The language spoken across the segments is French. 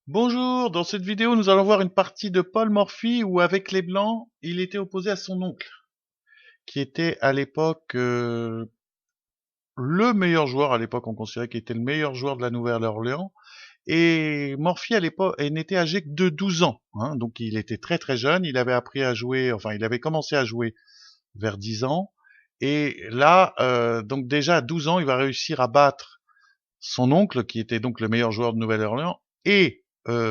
Bonjour, dans cette vidéo nous allons voir une partie de Paul Morphy où avec les Blancs, il était opposé à son oncle, qui était à l'époque le meilleur joueur, à l'époque on considérait qu'il était le meilleur joueur de la Nouvelle-Orléans, et Morphy à l'époque n'était âgé que de 12 ans, hein, donc il était très très jeune, il avait appris à jouer, enfin il avait commencé à jouer vers 10 ans, et là, donc déjà à 12 ans, il va réussir à battre son oncle, qui était donc le meilleur joueur de Nouvelle-Orléans, et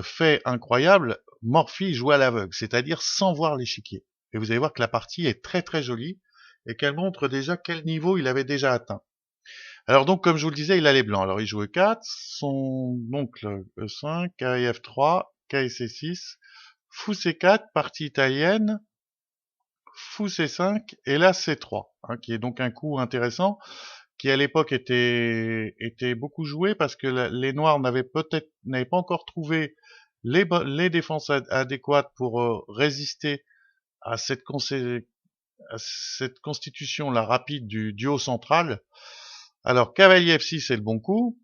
fait incroyable, Morphy joue à l'aveugle, c'est-à-dire sans voir l'échiquier. Et vous allez voir que la partie est très très jolie et qu'elle montre déjà quel niveau il avait déjà atteint. Alors donc, comme je vous le disais, il a les blancs. Alors il joue E4, son oncle E5, KF 3, KC6, Fou C4, partie italienne, Fou C5, et là C3, hein, qui est donc un coup intéressant qui à l'époque était beaucoup joué parce que les Noirs n'avaient pas encore trouvé les défenses adéquates pour résister à à cette constitution la rapide du duo central. Alors cavalier F6 c'est le bon coup.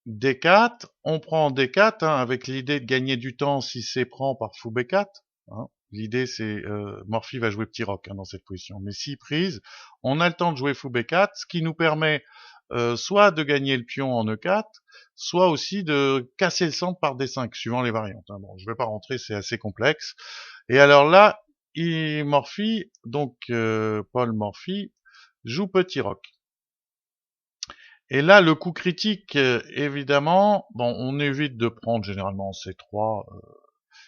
D4, on prend D4 hein, avec l'idée de gagner du temps si c'est prend par fou B4. Hein. L'idée c'est Morphy va jouer petit roc hein, dans cette position. Mais si prise, on a le temps de jouer fou B4, ce qui nous permet soit de gagner le pion en E4, soit aussi de casser le centre par D5, suivant les variantes. Hein. Bon, je vais pas rentrer, c'est assez complexe. Et alors là, Morphy, donc Paul Morphy, joue petit roc. Et là, le coup critique, évidemment, bon, on évite de prendre généralement C3,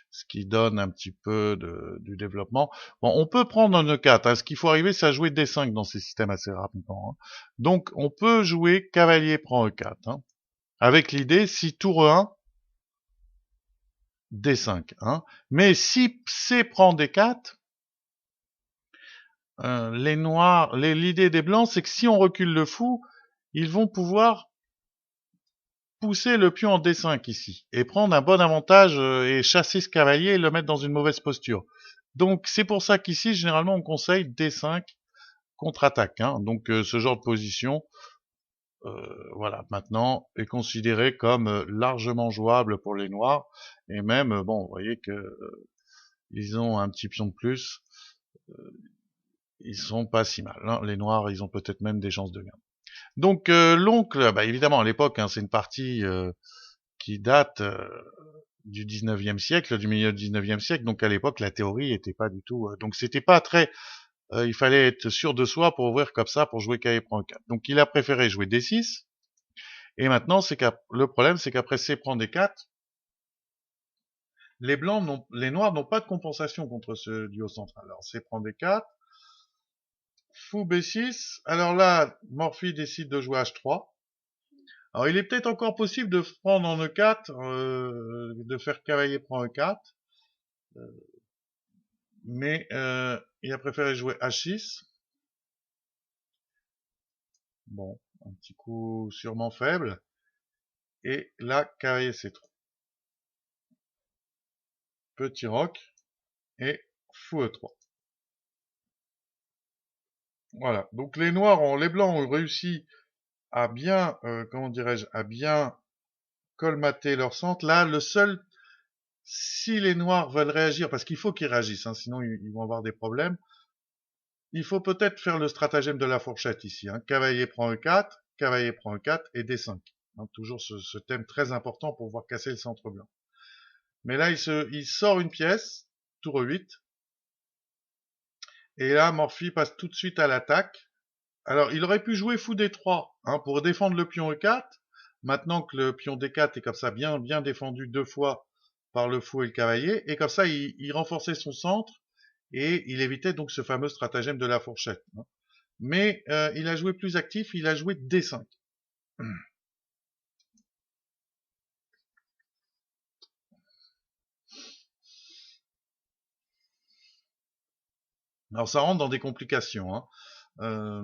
ce qui donne un petit peu du développement. Bon, on peut prendre un E4. Hein, ce qu'il faut arriver, c'est à jouer D5 dans ces systèmes assez rapidement. Hein. Donc, on peut jouer cavalier prend E4. Hein, avec l'idée, si tour E1, D5. Hein. Mais si C prend D4, l'idée des blancs, c'est que si on recule le fou, ils vont pouvoir pousser le pion en D5 ici et prendre un bon avantage et chasser ce cavalier et le mettre dans une mauvaise posture. Donc c'est pour ça qu'ici généralement on conseille D5 contre-attaque. Hein. Donc ce genre de position, voilà, maintenant est considéré comme largement jouable pour les noirs et même bon, vous voyez que ils ont un petit pion de plus, ils sont pas si mal. Hein. Les noirs, ils ont peut-être même des chances de gain. Donc l'oncle, bah, évidemment à l'époque, hein, c'est une partie qui date du 19e siècle, du milieu du 19e siècle. Donc à l'époque, la théorie était pas du tout. Donc c'était pas très. Il fallait être sûr de soi pour ouvrir comme ça, pour jouer KE prend 4. Donc il a préféré jouer D6. Et maintenant, le problème, c'est qu'après C prend D4, les noirs n'ont pas de compensation contre ce duo central. Alors C prend D4, Fou B6. Alors là, Morphy décide de jouer H3. Alors, il est peut-être encore possible de prendre en E4, de faire cavalier prend E4, mais il a préféré jouer H6. Bon, un petit coup sûrement faible. Et là, cavalier C3. Petit roc et fou E3. Voilà. Donc les blancs ont réussi à bien, comment dirais-je, à bien colmater leur centre. Là, si les noirs veulent réagir, parce qu'il faut qu'ils réagissent, hein, sinon ils vont avoir des problèmes, il faut peut-être faire le stratagème de la fourchette ici. Hein. Cavalier prend E4, cavalier prend E4 et D5. Hein, toujours ce thème très important pour voir casser le centre blanc. Mais là, il sort une pièce, tour E8, et là, Morphy passe tout de suite à l'attaque. Alors, il aurait pu jouer fou D3 hein, pour défendre le pion E4. Maintenant que le pion D4 est comme ça bien défendu deux fois par le fou et le cavalier, et comme ça, il renforçait son centre et il évitait donc ce fameux stratagème de la fourchette. Hein. Mais il a joué plus actif, il a joué D5. Alors ça rentre dans des complications. Hein. Euh,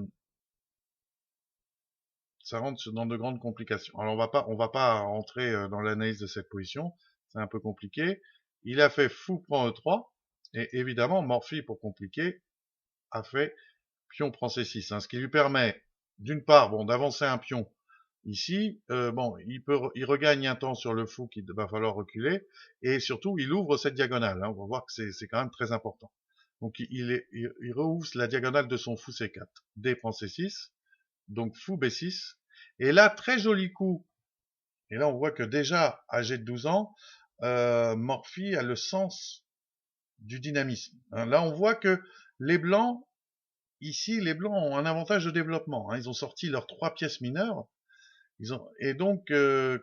ça rentre dans de grandes complications. Alors on va pas rentrer dans l'analyse de cette position, c'est un peu compliqué. Il a fait fou prend E3 et évidemment Morphy pour compliquer a fait pion prend C6, hein, ce qui lui permet d'une part bon d'avancer un pion Ici, bon, il regagne un temps sur le fou qu'il va falloir reculer, et surtout, il ouvre cette diagonale. Hein, on va voir que c'est quand même très important. Donc, il rouvre la diagonale de son fou C4. D prend C6, donc fou B6. Et là, très joli coup. Et là, on voit que déjà, âgé de 12 ans, Morphy a le sens du dynamisme. Hein, là, on voit que les blancs, ici, les blancs ont un avantage de développement. Hein, ils ont sorti leurs 3 pièces mineures. Et donc,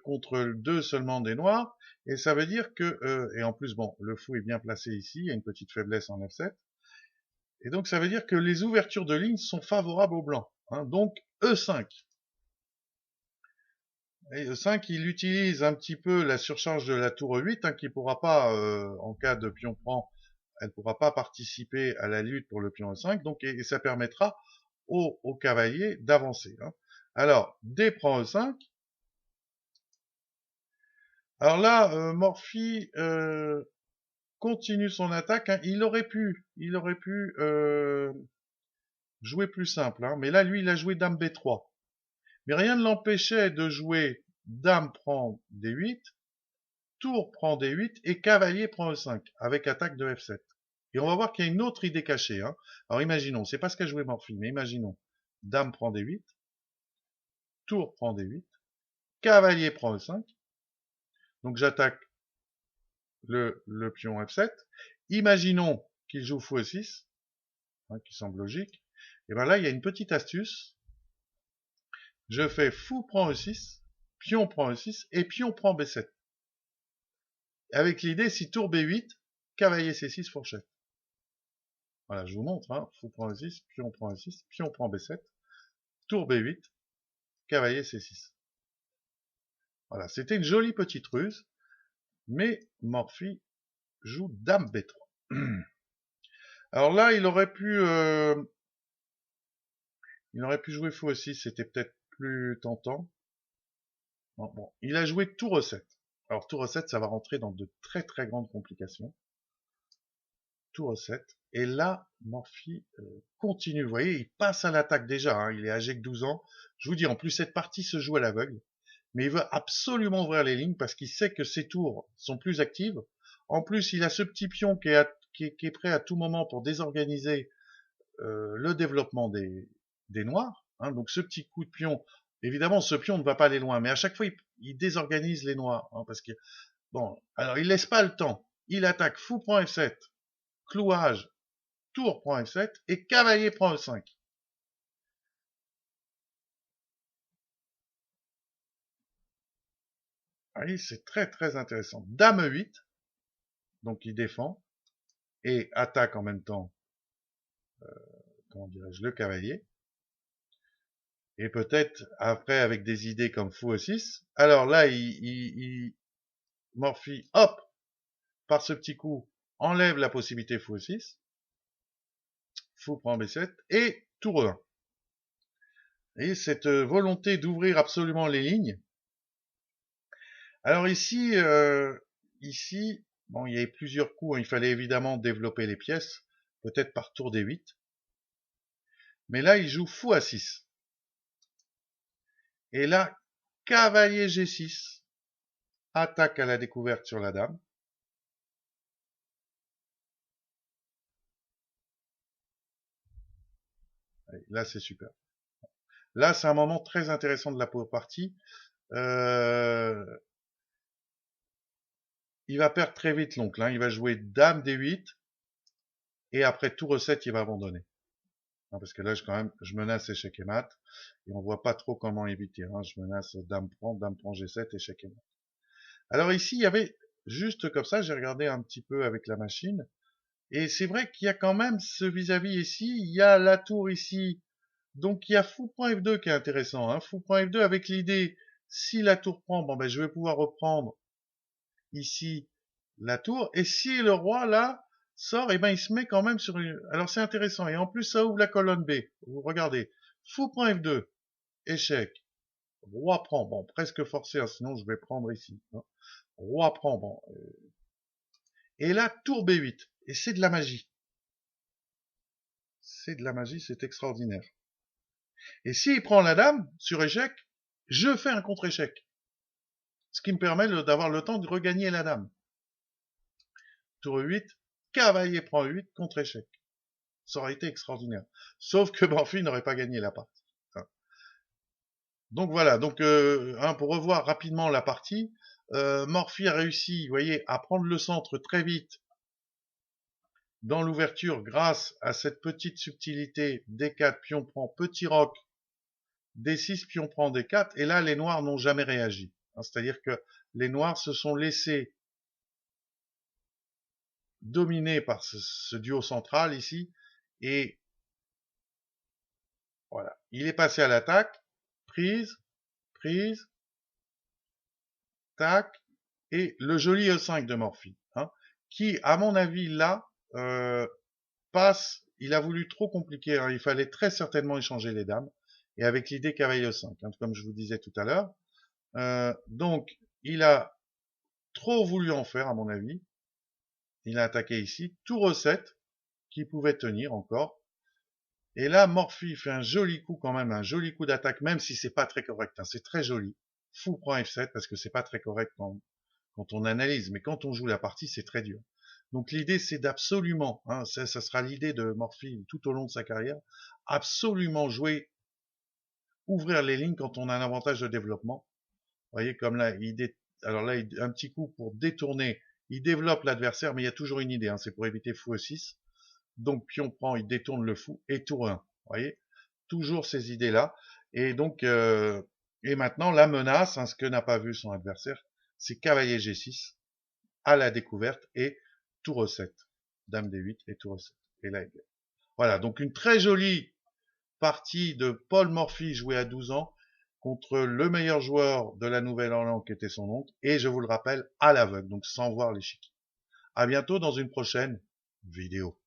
contre 2 seulement des noirs. Et ça veut dire que, et en plus, bon, le fou est bien placé ici, il y a une petite faiblesse en F7. Et donc, ça veut dire que les ouvertures de ligne sont favorables aux blancs. Hein, donc, E5. Et E5, il utilise un petit peu la surcharge de la tour E8, hein, qui pourra pas, en cas de pion prend, elle pourra pas participer à la lutte pour le pion E5. Donc, et ça permettra au cavalier d'avancer. Hein. Alors, D prend E5. Alors là, Morphy continue son attaque. Hein. Il aurait pu jouer plus simple. Hein. Mais là, lui, il a joué Dame B3. Mais rien ne l'empêchait de jouer Dame prend D8, Tour prend D8 et Cavalier prend E5 avec attaque de F7. Et on va voir qu'il y a une autre idée cachée. Hein. Alors imaginons, c'est pas ce qu'a joué Morphy, mais imaginons Dame prend D8, Tour prend D8, Cavalier prend E5. Donc j'attaque le pion F7. Imaginons qu'il joue fou E6, hein, qui semble logique. Et bien là, il y a une petite astuce. Je fais fou prend E6, pion prend E6 et pion prend B7. Avec l'idée, si tour B8, cavalier C6, fourchette. Voilà, je vous montre. Hein. Fou prend E6, pion prend E6, pion prend B7, tour B8, cavalier C6. Voilà, c'était une jolie petite ruse, mais Morphy joue Dame B3. Alors là, il aurait pu jouer fou E6, c'était peut-être plus tentant. Bon, il a joué tour E7. Alors tour E7, ça va rentrer dans de très très grandes complications. Tour E7. Et là, Morphy continue. Vous voyez, il passe à l'attaque déjà. Hein, il est âgé que 12 ans. Je vous dis, en plus, cette partie se joue à l'aveugle. Mais il veut absolument ouvrir les lignes parce qu'il sait que ses tours sont plus actives. En plus, il a ce petit pion qui est prêt à tout moment pour désorganiser le développement des noirs. Hein, donc ce petit coup de pion, évidemment, ce pion ne va pas aller loin, mais à chaque fois, il désorganise les noirs. Hein, parce que, bon, alors il laisse pas le temps. Il attaque fou prend F7, clouage, tour prend F7 et cavalier prend E5. Ah oui, c'est très très intéressant. Dame E8, donc il défend et attaque en même temps, comment dirais-je, le cavalier. Et peut-être après avec des idées comme fou E6. Alors là, Morphy, hop, par ce petit coup, enlève la possibilité fou E6. Fou prend B7 et tour E1. Et cette volonté d'ouvrir absolument les lignes. Alors ici, bon, il y avait plusieurs coups. Hein. Il fallait évidemment développer les pièces, peut-être par tour D8. Mais là, il joue fou A6. Et là, cavalier G6, attaque à la découverte sur la dame. Là, c'est super. Là, c'est un moment très intéressant de la partie. Il va perdre très vite l'oncle. Hein. Il va jouer dame D8. Et après tour E7, il va abandonner. Hein, parce que là, je menace échec et mat. Et on voit pas trop comment éviter. Hein. Je menace dame prend G7, échec et mat. Alors ici, il y avait, juste comme ça, j'ai regardé un petit peu avec la machine. Et c'est vrai qu'il y a quand même ce vis-à-vis ici. Il y a la tour ici. Donc il y a fou.f2 qui est intéressant. Hein. Fou.f2 avec l'idée, si la tour prend, bon ben je vais pouvoir reprendre ici la tour. Et si le roi là sort, et ben il se met quand même sur une... Alors c'est intéressant. Et en plus ça ouvre la colonne B. Vous regardez. Fou.f2, échec. Roi prend, bon presque forcé, hein, sinon je vais prendre ici. Hein. Roi prend, bon. Et là tour B8. Et c'est de la magie. C'est de la magie, c'est extraordinaire. Et s'il prend la dame, sur échec, je fais un contre-échec. Ce qui me permet d'avoir le temps de regagner la dame. Tour 8, cavalier prend 8, contre-échec. Ça aurait été extraordinaire. Sauf que Morphy n'aurait pas gagné la partie. Donc voilà, donc pour revoir rapidement la partie, Morphy a réussi, vous voyez, à prendre le centre très vite dans l'ouverture grâce à cette petite subtilité D4, pion prend petit roc, D6, pion prend D4, et là les noirs n'ont jamais réagi. C'est-à-dire que les noirs se sont laissés dominer par ce duo central ici, et voilà, il est passé à l'attaque, prise, prise, tac, et le joli E5 de Morphy, qui, à mon avis, là, passe, il a voulu trop compliquer, il fallait très certainement échanger les dames, et avec l'idée cavalier E5, comme je vous disais tout à l'heure. Donc, il a trop voulu en faire, à mon avis. Il a attaqué ici, tour E7, qui pouvait tenir encore. Et là, Morphy fait un joli coup quand même, un joli coup d'attaque, même si c'est pas très correct, c'est très joli. Fou prend F7 parce que c'est pas très correct quand on analyse, mais quand on joue la partie, c'est très dur. Donc l'idée, c'est d'absolument, ça sera l'idée de Morphy tout au long de sa carrière, absolument jouer, ouvrir les lignes quand on a un avantage de développement. Vous voyez, comme là, alors là, un petit coup pour détourner, il développe l'adversaire, mais il y a toujours une idée, c'est pour éviter fou E6. Donc pion prend, il détourne le fou, et tour 1. Vous voyez, toujours ces idées-là. Et donc, et maintenant, la menace, ce que n'a pas vu son adversaire, c'est cavalier G6 à la découverte et tour E7. Dame D8 et tour E7. Et là, voilà, donc une très jolie partie de Paul Morphy joué à 12 ans contre le meilleur joueur de la Nouvelle-Orléans qui était son oncle, et je vous le rappelle, à l'aveugle, donc sans voir l'échiquier. À bientôt dans une prochaine vidéo.